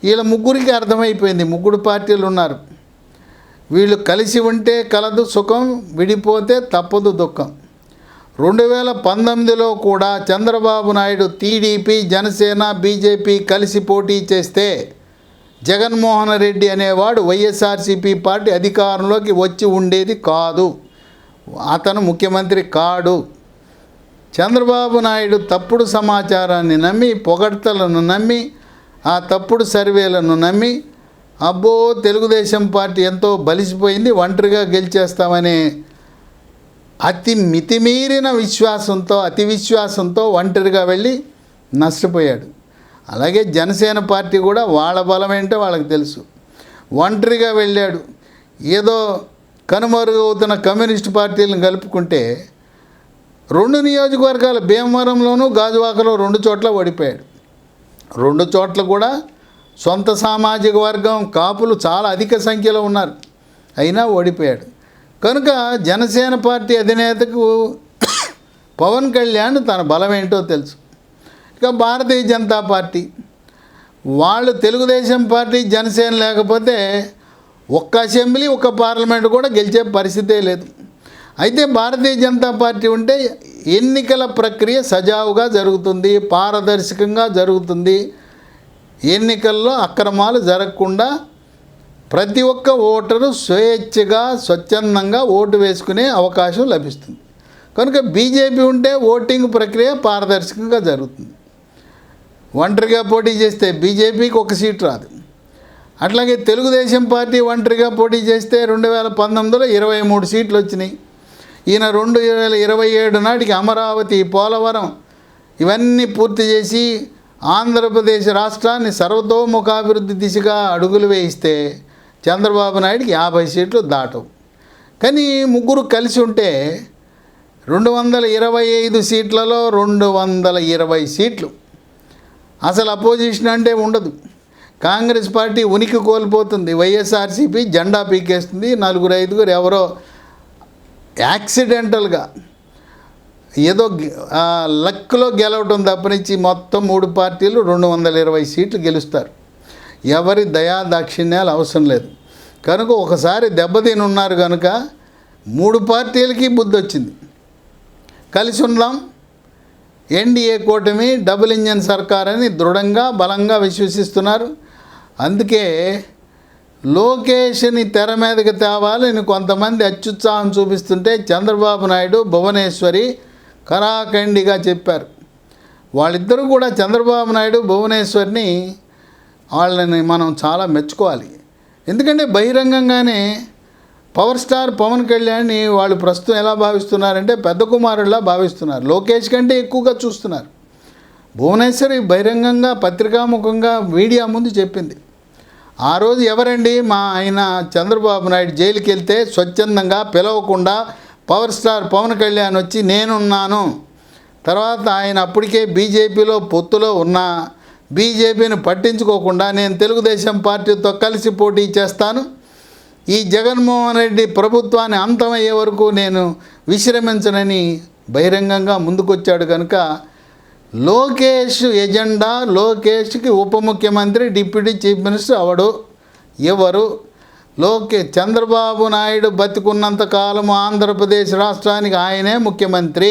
[SPEAKER 1] వీళ్ళ ముగ్గురికి అర్థమైపోయింది, 3 పార్టీలు ఉన్నారు, వీళ్ళు కలిసి ఉంటే కలదు సుఖం, విడిపోతే తప్పదు దుఃఖం. 2019లో కూడా చంద్రబాబు నాయుడు టీడీపీ, జనసేన, బీజేపీ కలిసి పోటీ చేస్తే జగన్మోహన్ రెడ్డి అనేవాడు వైఎస్ఆర్సీపీ పార్టీ అధికారంలోకి వచ్చి ఉండేది కాదు, అతను ముఖ్యమంత్రి కాడు. చంద్రబాబు నాయుడు తప్పుడు సమాచారాన్ని నమ్మి, పొగడ్తలను నమ్మి, ఆ తప్పుడు సర్వేలను నమ్మి, అబ్బో తెలుగుదేశం పార్టీ ఎంతో బలిసిపోయింది, ఒంటరిగా గెలిచేస్తామనే మితిమీరిన విశ్వాసంతో, అతి విశ్వాసంతో ఒంటరిగా వెళ్ళి నష్టపోయాడు. అలాగే జనసేన పార్టీ కూడా వాళ్ళ బలం ఏంటో వాళ్ళకి తెలుసు, ఒంటరిగా వెళ్ళాడు. ఏదో కనుమరుగవుతున్న కమ్యూనిస్ట్ పార్టీలను కలుపుకుంటే 2 నియోజకవర్గాలు భీమవరంలోనూ గాజువాకలో 2 చోట్ల ఓడిపోయాడు. 2 చోట్ల కూడా సొంత సామాజిక వర్గం కాపులు చాలా అధిక సంఖ్యలో ఉన్నారు, అయినా ఓడిపోయాడు. కనుక జనసేన పార్టీ అధినేతకు పవన్ కళ్యాణ్ తన బలం ఏంటో తెలుసు. ఇక భారతీయ జనతా పార్టీ వాళ్ళు తెలుగుదేశం పార్టీ, జనసేన లేకపోతే ఒక్క అసెంబ్లీ, ఒక్క పార్లమెంటు కూడా గెలిచే పరిస్థితే లేదు. అయితే భారతీయ జనతా పార్టీ ఉంటే ఎన్నికల ప్రక్రియ సజావుగా జరుగుతుంది, పారదర్శకంగా జరుగుతుంది. ఎన్నికల్లో అక్రమాలు జరగకుండా ప్రతి ఒక్క ఓటరు స్వేచ్ఛగా, స్వచ్ఛందంగా ఓటు వేసుకునే అవకాశం లభిస్తుంది. కనుక బీజేపీ ఉంటే ఓటింగ్ ప్రక్రియ పారదర్శకంగా జరుగుతుంది. ఒంటరిగా పోటీ చేస్తే బీజేపీకి 1 సీట్ రాదు. అట్లాగే తెలుగుదేశం పార్టీ ఒంటరిగా పోటీ చేస్తే 2019లో 23 సీట్లు వచ్చినాయి. ఈయన 2027 నాటికి అమరావతి, పోలవరం ఇవన్నీ పూర్తి చేసి ఆంధ్రప్రదేశ్ రాష్ట్రాన్ని సర్వతోముఖాభివృద్ధి దిశగా అడుగులు వేయిస్తే చంద్రబాబు నాయుడికి 50 సీట్లు దాటవు. కానీ ముగ్గురు కలిసి ఉంటే 225 సీట్లలో 220 సీట్లు. అసలు అపోజిషన్ అంటే ఉండదు. కాంగ్రెస్ పార్టీ ఉనికి కోల్పోతుంది, వైఎస్ఆర్సీపీ జెండా పీకేస్తుంది. 4-5 ఎవరో యాక్సిడెంటల్గా ఏదో లక్లో గెలవటం తప్పనిచ్చి మొత్తం 3 పార్టీలు 220 సీట్లు గెలుస్తారు. ఎవరి దయా దాక్షిణ్యాలు అవసరం లేదు. కనుక ఒకసారి దెబ్బతిని ఉన్నారు కనుక 3 పార్టీలకి బుద్ధి వచ్చింది, కలిసి ఉందాం, ఎన్డీఏ కూటమి డబుల్ ఇంజన్ సర్కార్ అని దృఢంగా, బలంగా విశ్వసిస్తున్నారు. అందుకే లోకేష్ని తెర మీదకి తేవాలని కొంతమంది అత్యుత్సాహం చూపిస్తుంటే చంద్రబాబు నాయుడు, భువనేశ్వరి కరాఖండిగా చెప్పారు. వాళ్ళిద్దరూ కూడా, చంద్రబాబు నాయుడు, భువనేశ్వరిని, వాళ్ళని మనం చాలా మెచ్చుకోవాలి. ఎందుకంటే బహిరంగంగానే పవర్ స్టార్ పవన్ కళ్యాణ్ని వాళ్ళు ప్రస్తుతం ఎలా భావిస్తున్నారంటే పెద్ద కుమారుడిలా భావిస్తున్నారు, లోకేష్ కంటే ఎక్కువగా చూస్తున్నారు. భువనేశ్వరి బహిరంగంగా పత్రికాముఖంగా మీడియా ముందు చెప్పింది, ఆ రోజు ఎవరండి మా ఆయన చంద్రబాబు నాయుడు జైలుకి వెళ్తే స్వచ్ఛందంగా పిలవకుండా పవర్ స్టార్ పవన్ కళ్యాణ్ వచ్చి నేనున్నాను, తర్వాత ఆయన అప్పటికే బీజేపీలో పొత్తులో ఉన్నా బీజేపీని పట్టించుకోకుండా నేను తెలుగుదేశం పార్టీతో కలిసి పోటీ చేస్తాను, ఈ జగన్మోహన్ రెడ్డి ప్రభుత్వాన్ని అంతమయ్యే వరకు నేను విశ్రమించనని బహిరంగంగా ముందుకొచ్చాడు. కనుక లోకేష్ ఎజెండా, లోకేష్కి ఉప ముఖ్యమంత్రి, డిప్యూటీ చీఫ్ మినిస్టర్ అవడు ఎవరు? చంద్రబాబు నాయుడు బతికున్నంత కాలం ఆంధ్రప్రదేశ్ రాష్ట్రానికి ఆయనే ముఖ్యమంత్రి.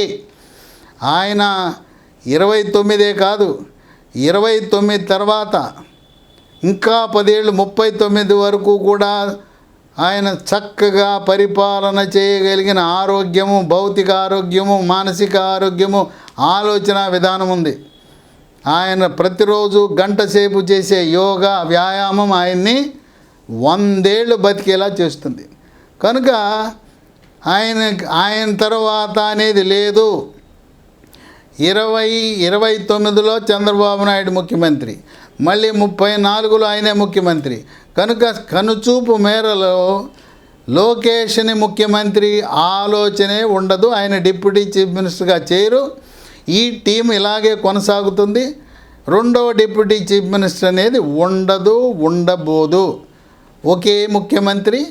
[SPEAKER 1] ఆయన 29 కాదు, 29 తర్వాత ఇంకా 10 ఏళ్ళు, 39 వరకు కూడా ఆయన చక్కగా పరిపాలన చేయగలిగిన ఆరోగ్యము, భౌతిక ఆరోగ్యము, మానసిక ఆరోగ్యము, ఆలోచన విధానం ఉంది. ఆయన ప్రతిరోజు గంట సేపు చేసే యోగా, వ్యాయామం ఆయన్ని 100 ఏళ్ళు బతికేలా చేస్తుంది. కనుక ఆయన తర్వాత అనేది లేదు. 29లో చంద్రబాబు నాయుడు ముఖ్యమంత్రి, మళ్ళీ 34లో ఆయనే ముఖ్యమంత్రి. కనుక కనుచూపు మేరలో లోకేష్ని ముఖ్యమంత్రి ఆలోచనే ఉండదు. ఆయన డిప్యూటీ చీఫ్ మినిస్టర్గా చేయరు. ఈ టీం ఇలాగే కొనసాగుతుంది. రెండవ డిప్యూటీ చీఫ్ మినిస్టర్ అనేది ఉండబోదు. ఒకే ముఖ్యమంత్రి,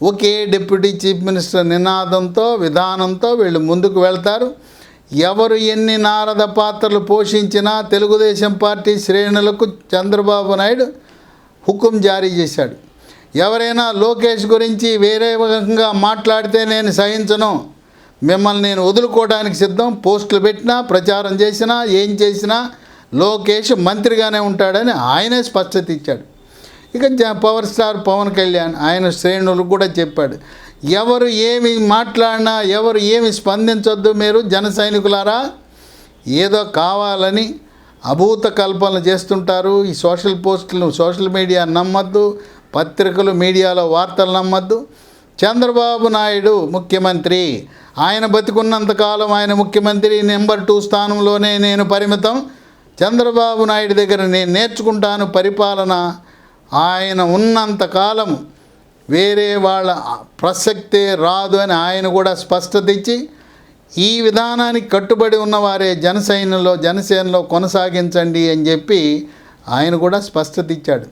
[SPEAKER 1] ఒకే డిప్యూటీ చీఫ్ మినిస్టర్ నినాదంతో, విధానంతో వీళ్ళు ముందుకు వెళ్తారు. ఎవరు ఎన్ని నారద పాత్రలు పోషించినా తెలుగుదేశం పార్టీ శ్రేణులకు చంద్రబాబు నాయుడు హుకుం జారీ చేశాడు. ఎవరైనా లోకేష్ గురించి వేరే విధంగా మాట్లాడితే నేను సహించను, మిమ్మల్ని నేను వదులుకోవడానికి సిద్ధం, పోస్టులు పెట్టినా, ప్రచారం చేసినా, ఏం చేసినా లోకేష్ మంత్రిగానే ఉంటాడని ఆయనే స్పష్టత ఇచ్చాడు. ఇక పవర్ స్టార్ పవన్ కళ్యాణ్ ఆయన శ్రేణులకు కూడా చెప్పాడు, ఎవరు ఏమి మాట్లాడినా, ఎవరు ఏమి స్పందించొద్దు, మీరు జన సైనికులారా, ఏదో కావాలని అభూత కల్పనలు చేస్తుంటారు. ఈ సోషల్ పోస్టులు, సోషల్ మీడియా నమ్మద్దు, పత్రికలు, మీడియాలో వార్తలు నమ్మద్దు. చంద్రబాబు నాయుడు ముఖ్యమంత్రి, ఆయన బతికున్నంతకాలం ఆయన ముఖ్యమంత్రి, నెంబర్ 2 స్థానంలోనే నేను పరిమితం. చంద్రబాబు నాయుడు దగ్గర నేను నేర్చుకుంటాను పరిపాలన. ఆయన ఉన్నంతకాలం వేరే వాళ్ళ ప్రసక్తే రాదు అని ఆయన కూడా స్పష్టత ఇచ్చి, ఈ విధానానికి కట్టుబడి ఉన్నవారే జనసేనలో కొనసాగించండి అని చెప్పి ఆయన కూడా స్పష్టత ఇచ్చాడు.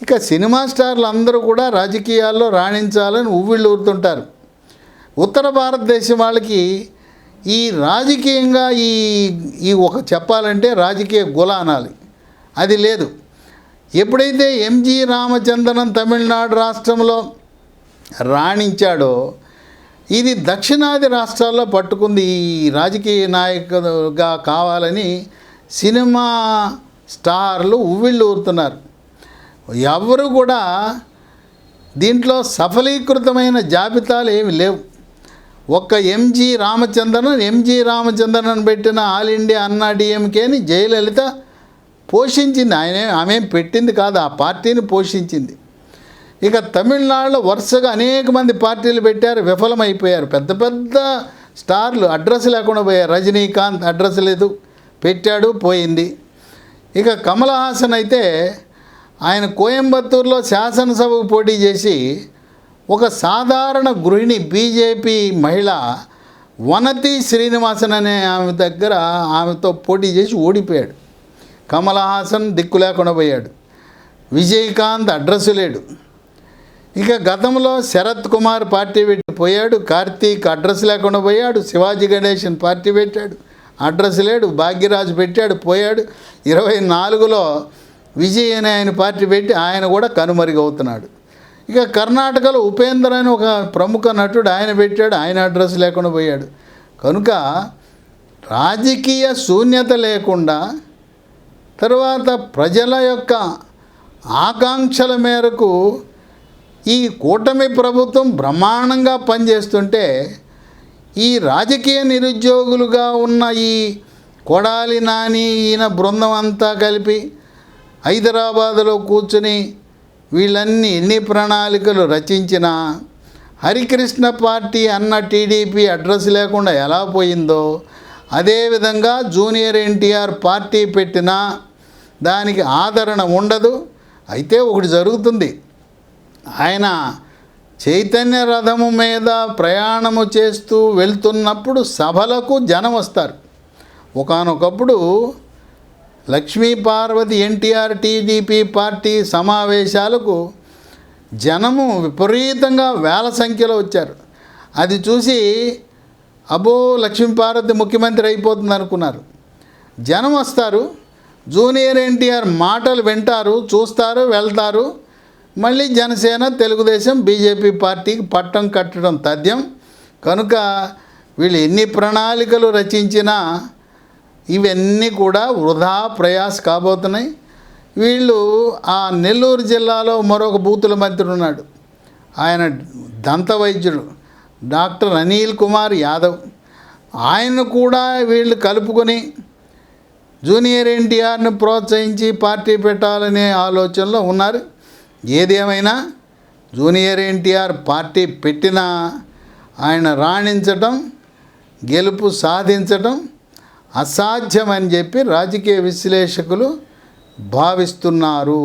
[SPEAKER 1] ఇక సినిమా స్టార్లు అందరూ కూడా రాజకీయాల్లో రాణించాలని ఉవ్విళ్ళు ఊరుతుంటారు. ఉత్తర భారతదేశం వాళ్ళకి ఈ రాజకీయంగా ఈ ఒక చెప్పాలంటే రాజకీయ గుల అనాలి, అది లేదు. ఎప్పుడైతే ఎంజి రామచంద్రన్ తమిళనాడు రాష్ట్రంలో రాణించాడో, ఇది దక్షిణాది రాష్ట్రాల్లో పట్టుకుంది. ఈ రాజకీయ నాయకుగా కావాలని సినిమా స్టార్లు ఉవ్విళ్ళు ఊరుతున్నారు. ఎవరు కూడా దీంట్లో సఫలీకృతమైన జాబితాలు ఏమి లేవు. ఒక్క ఎంజి రామచంద్రన్ పెట్టిన ఆల్ ఇండియా అన్నా డిఎంకేని జయలలిత పోషించింది. ఆమె పెట్టింది కాదు, ఆ పార్టీని పోషించింది. ఇక తమిళనాడులో వరుసగా అనేక మంది పార్టీలు పెట్టారు, విఫలమైపోయారు. పెద్ద పెద్ద స్టార్లు అడ్రస్ లేకుండా పోయారు. రజనీకాంత్ అడ్రస్ లేదు, పెట్టాడు, పోయింది. ఇక కమల్ హాసన్ అయితే ఆయన కోయంబత్తూరులో శాసనసభకు పోటీ చేసి ఒక సాధారణ గృహిణి బీజేపీ మహిళ వనతి శ్రీనివాసన్ అనే ఆమెతో పోటీ చేసి ఓడిపోయాడు. కమల్ హాసన్ దిక్కు లేకుండా పోయాడు. విజయకాంత్ అడ్రస్ లేడు. ఇక గతంలో శరత్ కుమార్ పార్టీ పెట్టి పోయాడు. కార్తీక్ అడ్రస్ లేకుండా పోయాడు. శివాజీ గణేషన్ పార్టీ పెట్టాడు, అడ్రస్ లేడు. భాగ్యరాజు పెట్టాడు, పోయాడు. 24లో విజయ్ అనే ఆయన పార్టీ పెట్టి ఆయన కూడా కనుమరుగవుతున్నాడు. ఇక కర్ణాటకలో ఉపేంద్ర అని ఒక ప్రముఖ నటుడు ఆయన పెట్టాడు, ఆయన అడ్రస్ లేకుండా పోయాడు. కనుక రాజకీయ శూన్యత లేకుండా, తర్వాత ప్రజల యొక్క ఆకాంక్షల మేరకు ఈ కూటమి ప్రభుత్వం బ్రహ్మాండంగా పనిచేస్తుంటే, ఈ రాజకీయ నిరుద్యోగులుగా ఉన్న ఈ కొడాలి నాని ఈయన బృందం అంతా కలిపి హైదరాబాదులో కూర్చుని వీళ్ళన్నీ ఎన్ని ప్రణాళికలు రచించినా హరికృష్ణ పార్టీ అన్న టీడీపీ అడ్రస్ లేకుండా ఎలా పోయిందో, అదేవిధంగా జూనియర్ ఎన్టీఆర్ పార్టీ పెట్టినా దానికి ఆదరణ ఉండదు. అయితే ఒకటి జరుగుతుంది, ఆయన చైతన్య రథము మీద ప్రయాణము చేస్తూ వెళ్తున్నప్పుడు సభలకు జనం వస్తారు. ఒకానొకప్పుడు లక్ష్మీ పార్వతి ఎన్టీఆర్ టీడీపీ పార్టీ సమావేశాలకు జనము విపరీతంగా వేల సంఖ్యలో వచ్చారు. అది చూసి అబ్బో లక్ష్మీ పార్వతి ముఖ్యమంత్రి అయిపోతుంది అనుకున్నారు. జనం వస్తారు, జూనియర్ ఎన్టీఆర్ మాటలు వింటారు, చూస్తారు, వెళ్తారు. మళ్ళీ జనసేన, తెలుగుదేశం, బీజేపీ పార్టీకి పట్టం కట్టడం తథ్యం. కనుక వీళ్ళు ఎన్ని ప్రణాళికలు రచించినా ఇవన్నీ కూడా వృధా ప్రయాస కాబోతున్నాయి. వీళ్ళు ఆ నెల్లూరు జిల్లాలో మరొక బూతుల మంత్రి ఉన్నాడు, ఆయన దంత వైద్యుడు డాక్టర్ అనిల్ కుమార్ యాదవ్. ఆయన కూడా వీళ్ళు కలుపుకొని జూనియర్ ఎన్టీఆర్ని ప్రోత్సహించి పార్టీ పెట్టాలనే ఆలోచనలో ఉన్నారు. ఏదేమైనా జూనియర్ ఎన్టీఆర్ పార్టీ పెట్టినా ఆయన రాణించటం, గెలుపు సాధించటం అసాధ్యమని చెప్పి రాజకీయ విశ్లేషకులు భావిస్తున్నారు.